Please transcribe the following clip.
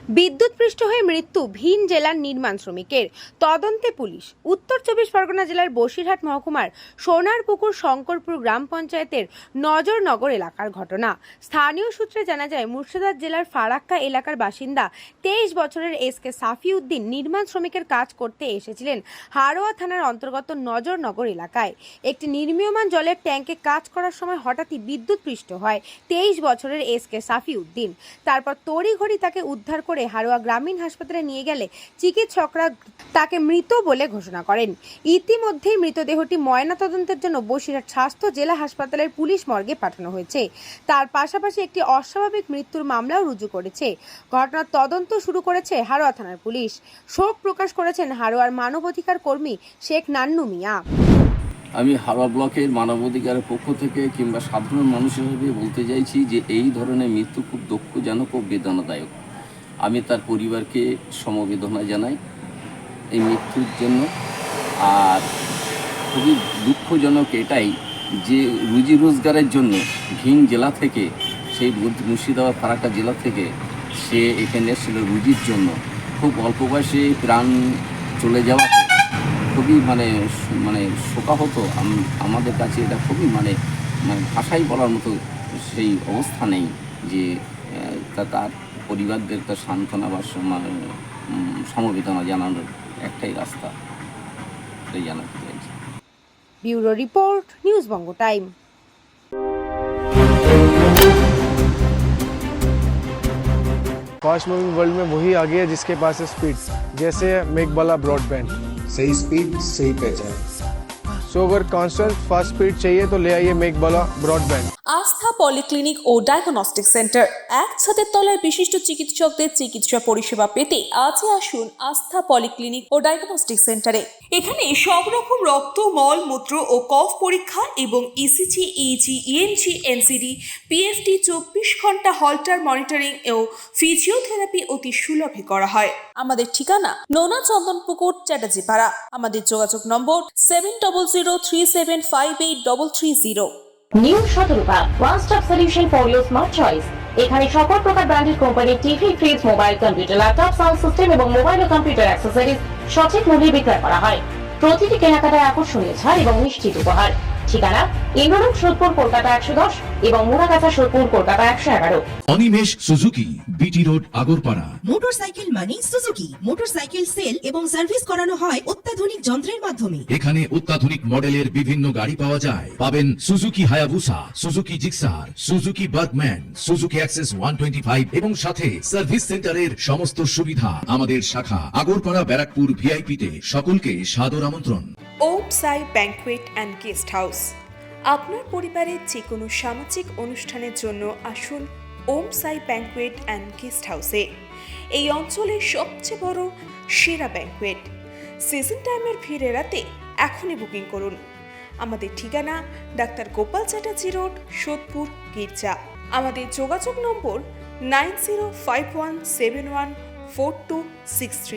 বিদ্যুৎপৃষ্ট হয়ে মৃত্যু ভিন জেলার নির্মাণ শ্রমিকের, তদন্তে পুলিশ। উত্তর 24 পরগনা জেলার বসিরহাট মহকুমার সোনারপুকুর শঙ্করপুর গ্রাম পঞ্চায়েতের নজরনগর এলাকার ঘটনা। স্থানীয় সূত্রে জানা যায়, মুর্শিদাবাদ জেলার ফারাক্কা এলাকার বাসিন্দা 23 বছরের এসকে সাফিউদ্দিন নির্মাণ শ্রমিকের কাজ করতে এসেছিলেন হারোয়া থানার অন্তর্গত নজরনগর এলাকায়। একটি নির্মীয়মান জলের ট্যাঙ্কে কাজ করার সময় হঠাৎই বিদ্যুৎপৃষ্ট হয় 23 বছরের এসকে সাফিউদ্দিন। তারপর তড়িঘড়ি তাকে উদ্ধার করে হারোয়া গ্রামীণ হাসপাতালে নিয়ে গেলে চিকিৎসকরা তাকে মৃত বলে ঘোষণা করেন। ইতিমধ্যেই মৃতদেহটি ময়নাতদন্তের জন্য বসিরহাট স্বাস্থ্য জেলা হাসপাতালের পুলিশ মর্গে পাঠানো হয়েছে। তার পাশাপাশি একটি অস্বাভাবিক মৃত্যুর মামলাও রুজু করেছে। ঘটনার তদন্ত শুরু করেছে হারোয়া থানার পুলিশ। শোক প্রকাশ করেছেন হারোয়ার মানবাধিকার কর্মী শেখ নান্নু মিয়া। আমি হাওড়া ব্লকের মানবাধিকারের পক্ষ থেকে কিংবা সাধারণ মানুষ হিসেবে বলতে চাইছি যে এই ধরনের মৃত্যু খুব দুঃখজনক ও বেদনাদায়ক। আমি তার পরিবারকে সমবেদনা জানাই এই মৃত্যুর জন্য। আর খুবই দুঃখজনক এটাই যে রুজি রোজগারের জন্য ভিন জেলা থেকে, সেই মুর্শিদাবাদ ফারাক্কা জেলা থেকে সে এখানে এসেছিল রুজির জন্য। খুব অল্প বয়সে প্রাণ চলে যাওয়া খুবই মানে শোকাহত। আমাদের কাছে এটা খুবই মানে ভাষাই বলার মতো সেই অবস্থা নেই যে তার পরিবারদের তার সান্ত্বনা বা সমবেদনা জানানোর একটাই রাস্তা, সেটাই জানাতে চাইছি। ব্যুরো রিপোর্ট, নিউজ বঙ্গ টাইম। फास्ट मूविंग वर्ल्ड में वही आगे है जिसके पास है स्पीड, जैसे मेघबाला ब्रॉडबैंड। सही स्पीड सही पहचान। सो अगर कांस्टेंट फास्ट स्पीड चाहिए तो ले आइए मेघबाला ब्रॉडबैंड। আস্থা পলিক্লিনিক ও ডায়াগনস্টিক সেন্টার, এক ছাদের তলায় বিশিষ্ট চিকিৎসকদের চিকিৎসা পরিষেবা পেতে আজই আসুন আস্থা পলিক্লিনিক ও ডায়াগনস্টিক সেন্টারে। এখানে সব রকম রক্ত, মল, মূত্র ও কফ পরীক্ষা এবং ECG, easy, ENG, NCD, PFT 24 ঘন্টা হল্টার মনিটরিং ও ফিজিওথেরাপি অতি সুলভে করা হয়। আমাদের ঠিকানা নোনা চন্দনপুকুর, চ্যাটার্জিপাড়া। আমাদের যোগাযোগ নম্বর 7003758330। New Shatarupa, one stop solution for your smart choice. এখানে সকল প্রকার ব্র্যান্ডেড কোম্পানির TV, fridge, mobile, computer, laptop, sound system এবং মোবাইল ও কম্পিউটার অ্যাক্সেসরিজ সঠিক মূল্যে বিক্রয় করা হয়। প্রতিটি কেনাকাটায় আকর্ষণীয় ছাড় এবং নিশ্চিত উপহার। ঠিকানা ইন্দ্রলোক, সোদপুর, কলকাতা 110 এবং Muragachha, Sodepur, Kolkata 111। Animesh Suzuki, BT road, Agarpara. Motorcycle মানে সুজুকি। মোটরসাইকেল সেল এবং সার্ভিস করানো হয় অত্যাধুনিক যন্ত্রের মাধ্যমে। এখানে অত্যাধুনিক মডেলের বিভিন্ন গাড়ি পাওয়া যায়। পাবেন Suzuki Hayabusa, Suzuki Gixxer, Suzuki Bergman, Suzuki access 125 এবং সাথে সার্ভিস সেন্টারের সমস্ত সুবিধা। আমাদের শাখা আগরপাড়া, ব্যারাকপুর ভিআইপি তে। সকলকে সাদর আমন্ত্রণ। ওম সাই ব্যাংকুয়েট অ্যান্ড গেস্ট হাউস। আপনার পরিবারের যে কোনো সামাজিক অনুষ্ঠানের জন্য আসুন ওম সাই ব্যাংকুয়েট অ্যান্ড গেস্ট হাউসে। এই অঞ্চলের সবচেয়ে বড় সেরা ব্যাংকুয়েট। সিজন টাইমের ভিড় এড়াতে এখনই বুকিং করুন। আমাদের ঠিকানা ডাক্তার গোপাল চ্যাটার্জি রোড, সোদপুর, গির্জা। আমাদের যোগাযোগ নম্বর 9051714263।